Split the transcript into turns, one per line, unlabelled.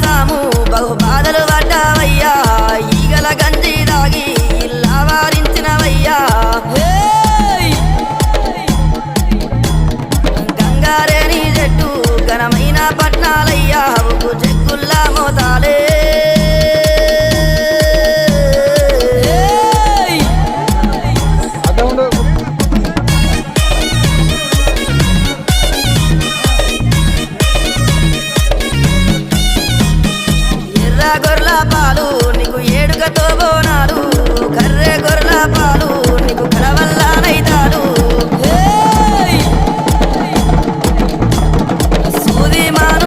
సాము బహు బాధలు పడ్డావయ్యా ఈగల గంజి దాగి ఇల్లా వారించినవయ్యా గంగారేని చెట్టు ఘనమైన పట్నాలయ్యా ఉప్పు చెక్కుల్లా మోతాలే ఎర్ర గొర్రెల పాలు నీకు ఏడుగతో బోనాలు కర్రె గొర్రెల పాలు